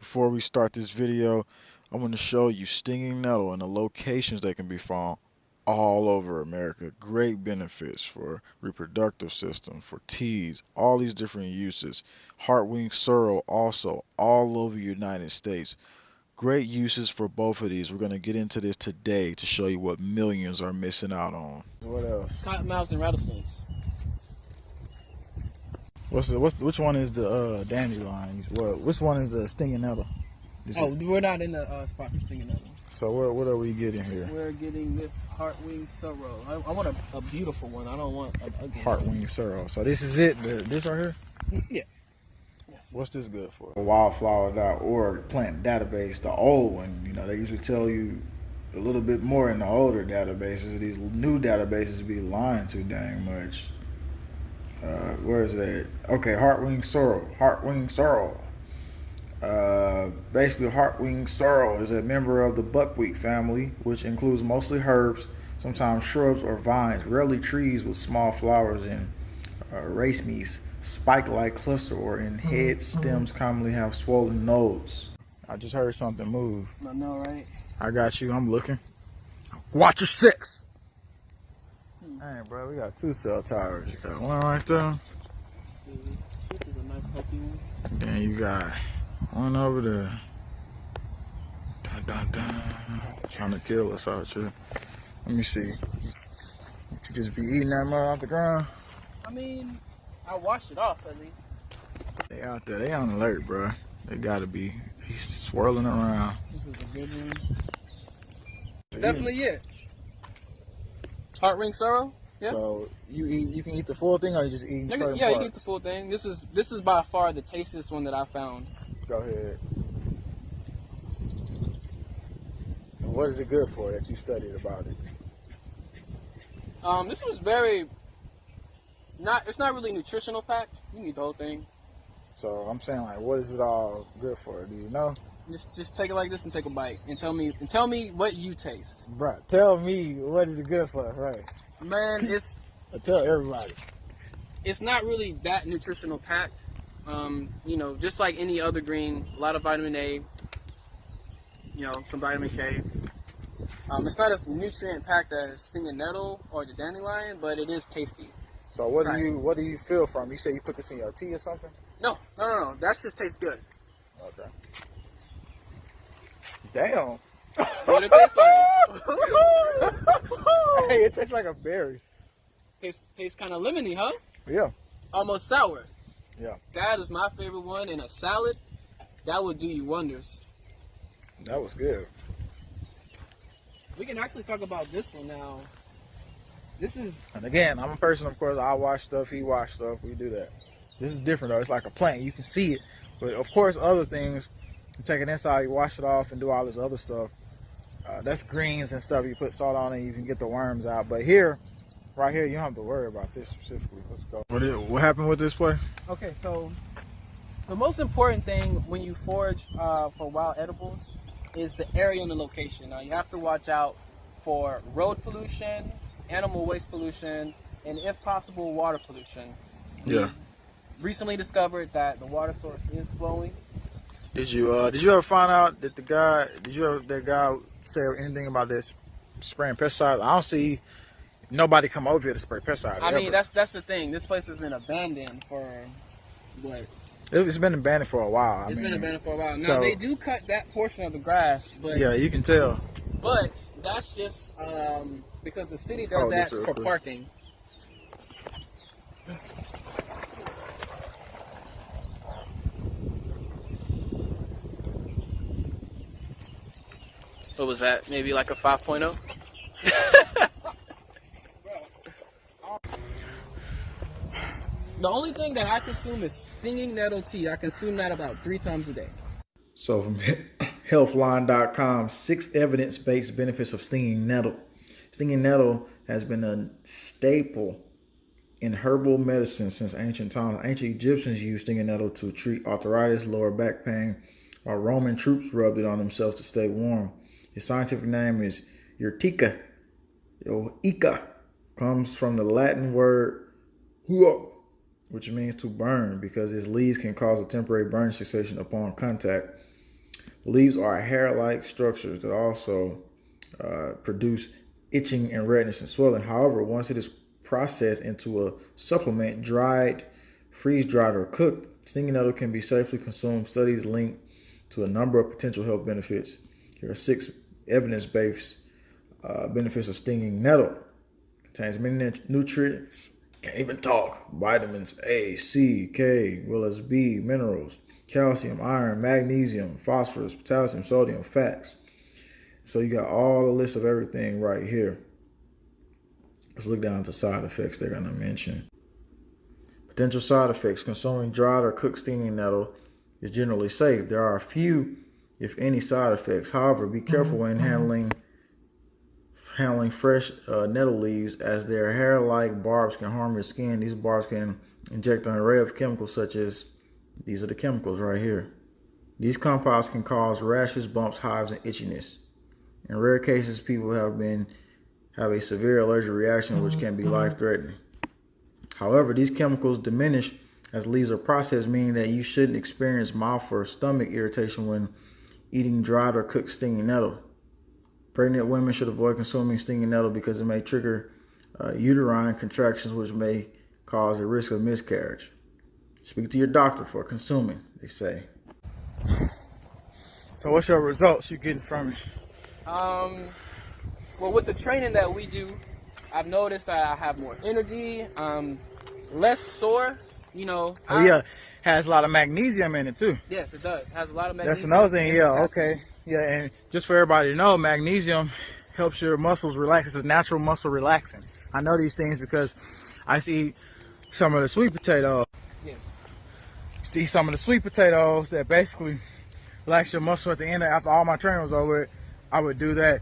Before we start this video, I'm going to show you stinging nettle and the locations they can be found all over America. Great benefits for reproductive system, for teas, all these different uses. Heartwing sorrel also all over the United States. Great uses for both of these. We're going to get into this today to show you what millions are missing out on. What else? Cottonmouths and rattlesnakes. Which one is the dandelion? Which one is the stinging nettle? We're not in the spot for stinging nettle. So what are we getting here? We're getting this Heartwing Sorrel. I want a beautiful one. I don't want an ugly Heartwing Sorrel. So this is it? This right here? Yeah. Yes. What's this good for? Wildflower.org plant database, the old one. You know, they usually tell you a little bit more in the older databases. These new databases be lying too dang much. Where is that? Okay, Heartwing Sorrel. Heartwing Sorrel. Basically, Heartwing Sorrel is a member of the buckwheat family, which includes mostly herbs, sometimes shrubs or vines, rarely trees with small flowers and racemes, spike-like cluster or in head stems commonly have swollen nodes. I just heard something move. I know, right? I got you. I'm looking. Watch your six. Hey, bro, we got 2 cell towers. You got one right there. This is a nice healthy one. Then you got one over there. Dun, dun, dun. Trying to kill us out here. Let me see. You just be eating that mud off the ground? I mean, I washed it off at least. They out there. They on alert, bro. They gotta be. He's swirling around. This is a good one. Definitely it. Heartwing Sorrel. Yeah. So you can eat the full thing, or you just eating certain Yeah, part? you can eat the full thing. This is by far the tastiest one that I found. Go ahead. And what is it good for that you studied about it? This was very it's not really nutritional packed. You can eat the whole thing. So I'm saying, like, what is it all good for? Do you know? Just take it like this and take a bite and tell me what you taste. Bro, tell me what is it good for first. Man, I tell everybody. It's not really that nutritional packed. You know, just like any other green, a lot of vitamin A, you know, some vitamin K. It's not as nutrient packed as stinging nettle or the dandelion, but it is tasty. So what do you feel from? You say you put this in your tea or something? No. That just tastes good. Okay. Damn. What it tastes like? Hey, it tastes like a berry. Tastes kind of lemony, huh? Yeah. Almost sour. Yeah. That is my favorite one in a salad. That would do you wonders. That was good. We can actually talk about this one now. This is... And again, I'm a person, of course, I wash stuff, he wash stuff, we do that. This is different though, it's like a plant, you can see it. But of course, other things, you take it inside, you wash it off and do all this other stuff. That's greens and stuff, you put salt on it, you can get the worms out. But here, right here, you don't have to worry about this specifically. Let's go. What happened with this play? Okay, so the most important thing when you forage for wild edibles is the area and the location. Now, you have to watch out for road pollution, animal waste pollution, and if possible, water pollution. Yeah. We recently discovered that the water source is flowing. Did you ever find out that that guy say anything about this spraying pesticides? I don't see nobody come over here to spray pesticides. I mean, that's the thing. This place has been abandoned for what? It's been abandoned for a while. It's been abandoned for a while. Now, so, they do cut that portion of the grass, but yeah, you can tell. But that's just because the city does that for parking. What was that? Maybe like a 5.0? The only thing that I consume is stinging nettle tea. I consume that about 3 times a day. So from healthline.com, 6 evidence-based benefits of stinging nettle. Stinging nettle has been a staple in herbal medicine since ancient times. Ancient Egyptians used stinging nettle to treat arthritis, lower back pain, while Roman troops rubbed it on themselves to stay warm. Its scientific name is Urtica. Ica comes from the Latin word huo, which means to burn, because its leaves can cause a temporary burn sensation upon contact. The leaves are hair-like structures that also produce itching and redness and swelling. However, once it is processed into a supplement, dried, freeze-dried, or cooked, stinging nettle can be safely consumed. Studies link to a number of potential health benefits. Here are 6 evidence-based benefits of stinging nettle. Contains many nutrients. Can't even talk. Vitamins A, C, K, as well as B, minerals, calcium, iron, magnesium, phosphorus, potassium, sodium, fats. So you got all the list of everything right here. Let's look down at the side effects they're going to mention. Potential side effects. Consuming dried or cooked stinging nettle is generally safe. There are a few, if any, side effects. However, be careful when handling fresh nettle leaves, as their hair-like barbs can harm your skin. These barbs can inject an array of chemicals, such as these are the chemicals right here. These compounds can cause rashes, bumps, hives, and itchiness. In rare cases, people have a severe allergic reaction, which can be life-threatening. However, these chemicals diminish as leaves are processed, meaning that you shouldn't experience mouth or stomach irritation when eating dried or cooked stinging nettle. Pregnant women should avoid consuming stinging nettle because it may trigger uterine contractions, which may cause a risk of miscarriage. Speak to your doctor for consuming, they say. So what's your results you getting from it? Well, with the training that we do, I've noticed that I have more energy, less sore. Has a lot of magnesium in it too. Yes, it does. It has a lot of magnesium. That's another thing, okay. Yeah, and just for everybody to know, magnesium helps your muscles relax. It's a natural muscle relaxant. I know these things because I see some of the sweet potatoes. Yes. See some of the sweet potatoes that basically relax your muscle at the end. After all my training was over, I would do that.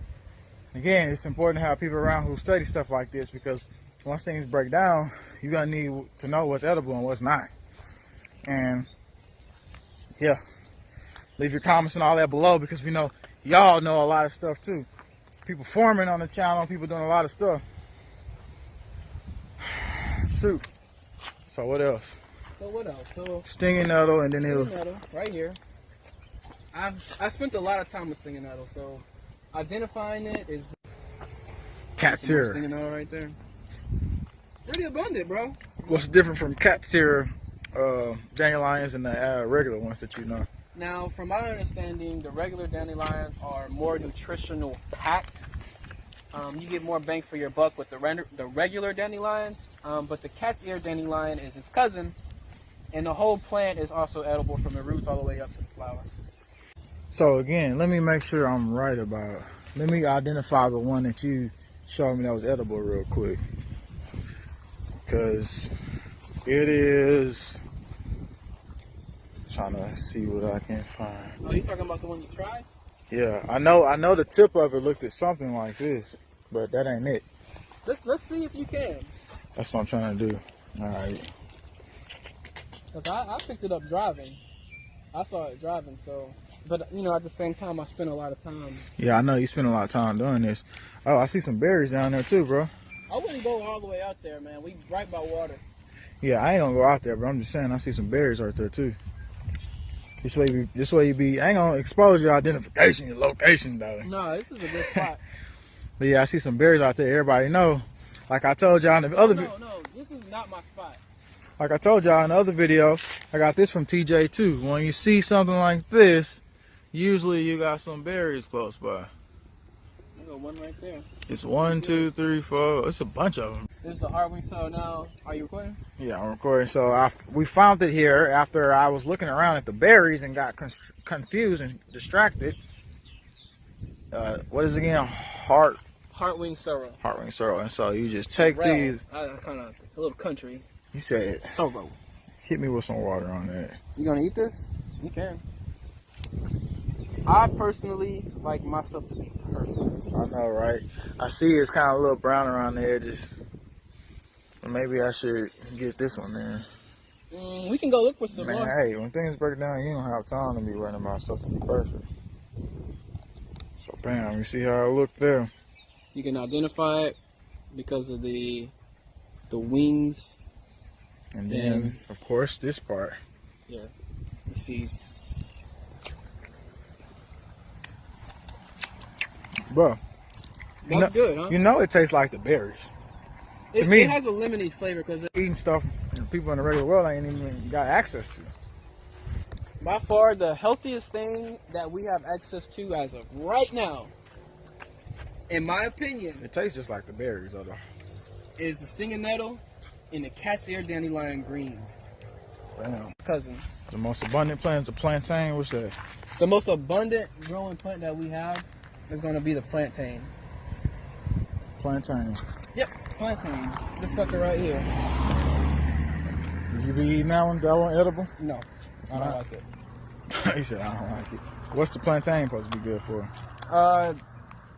Again, it's important to have people around who study stuff like this, because once things break down, you're gonna need to know what's edible and what's not. And yeah, leave your comments and all that below, because we know y'all know a lot of stuff too. People forming on the channel, people doing a lot of stuff. Shoot. So what else? So stinging nettle, and then stinging nettle right here. I spent a lot of time with stinging nettle, so identifying it is cat's ear. Stinging nettle right there. Pretty abundant, bro. What's different from cat's ear dandelions and the regular ones that you know? Now, from my understanding, the regular dandelions are more nutritional packed. You get more bang for your buck with the regular dandelions, but the cat's ear dandelion is his cousin, and the whole plant is also edible from the roots all the way up to the flower. So again, let me make sure I'm right about. Let me identify the one that you showed me that was edible real quick, because it is. Trying to see what I can find. Oh, you talking about the one you tried? Yeah, I know the tip of it looked at something like this, but that ain't it. Let's see if you can. That's what I'm trying to do. All right. Cause I picked it up driving. I saw it driving, so. But at the same time, I spent a lot of time. Yeah, I know you spend a lot of time doing this. Oh, I see some berries down there too, bro. I wouldn't go all the way out there, man. We right by water. Yeah, I ain't gonna go out there, but I'm just saying I see some berries right there too. This way you be. I ain't gonna expose your identification, your location, though. No, this is a good spot. But yeah, I see some berries out there. Everybody know. Like I told y'all in the other. No, this is not my spot. Like I told y'all in the other video, I got this from TJ too. When you see something like this, usually you got some berries close by. I got one right there. It's 1, 2, 3, 4. It's a bunch of them. This is the Heartwing Sorrel. Now, are you recording? Yeah, I'm recording. So we found it here after I was looking around at the berries and got confused and distracted. What is it again? Heartwing Sorrel. Heartwing Sorrel. And so you just take these. Kind of a little country. You said Sorrel. Hit me with some water on that. You gonna eat this? You can. I personally like my stuff to be perfect. I know, right? I see it's kind of a little brown around the edges. Maybe I should get this one then. We can go look for some more. more. Hey, when things break down, you don't have time to be worrying about stuff to be perfect. So bam, you see how it looked there? You can identify it because of the wings. And then, of course, this part. Yeah, the seeds. Bro, That's good, huh? you know it tastes like the berries. To It, me, it has a lemony flavor because eating stuff people in the regular world ain't even got access to. by far the healthiest thing that we have access to as of right now, in my opinion, It tastes just like the berries, though. is the stinging nettle and the cat's ear dandelion greens. Damn. Cousins. The most abundant plant is the plantain. What's that? The most abundant growing plant that we have is going to be the plantain. Plantain. Yep, plantain. This sucker right here. Would you be eating that one? That one edible? No, I don't like it. He said, I don't like it. What's the plantain supposed to be good for?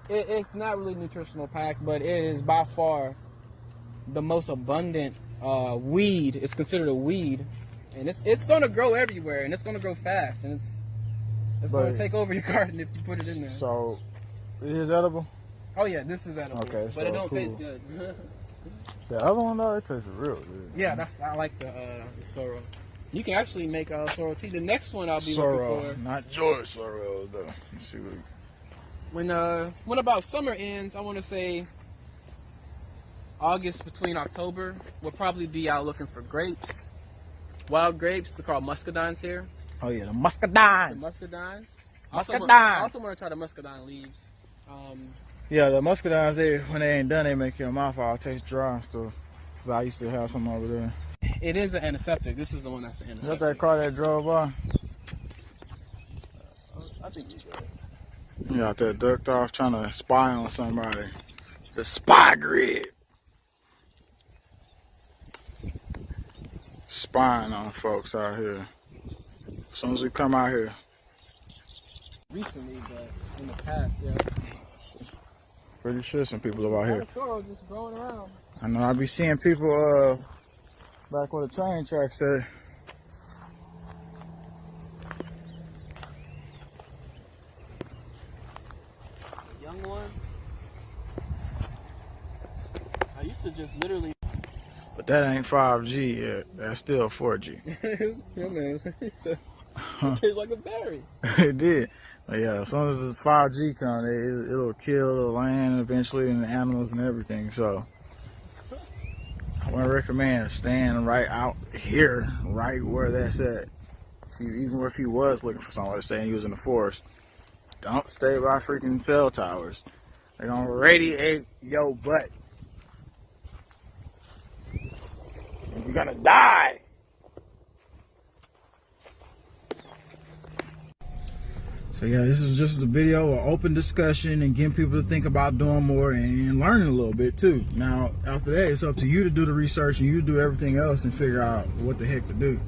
It's not really nutritional packed, but it is by far the most abundant weed. It's considered a weed, and it's going to grow everywhere, and it's going to grow fast, and it's going to take over your garden if you put it in there. So, it is edible? Oh yeah, this is edible, okay, but it don't taste good. The other one though, it tastes real good. Yeah, I like the sorrel. You can actually make sorrel tea. The next one I'll be sorrel, looking for. not George Sorrel though. Let's see what. When about summer ends, I want to say August between October, we'll probably be out looking for grapes, wild grapes. They're called muscadines here. Oh yeah, the muscadines. The muscadines. Muscadine. I also want to try the muscadine leaves. Yeah, the muscadines, when they ain't done, they make your mouth all taste dry and stuff. Cause I used to have some over there. It is an antiseptic. This is the one that's the antiseptic. Is that car that drove by? I think you good. Yeah, out there ducked off trying to spy on somebody. The spy grid. Spying on folks out here. As soon as we come out here. Recently, but in the past, yeah. Pretty sure some people are out here. Sorrel just growing around. I know I be seeing people back where the train tracks at. Young one. I used to just literally. But that ain't 5G yet. That's still 4G. Yeah, man. It tastes like a berry. It did. But yeah, as soon as this 5G comes, it'll kill the land eventually and the animals and everything. So I want to recommend staying right out here, right where that's at. Even if you was looking for somewhere to stay and you was in the forest, don't stay by freaking cell towers. They're gonna radiate your butt. You're gonna die. So yeah, this is just a video of open discussion and getting people to think about doing more and learning a little bit too. Now, after that, it's up to you to do the research and you do everything else and figure out what the heck to do.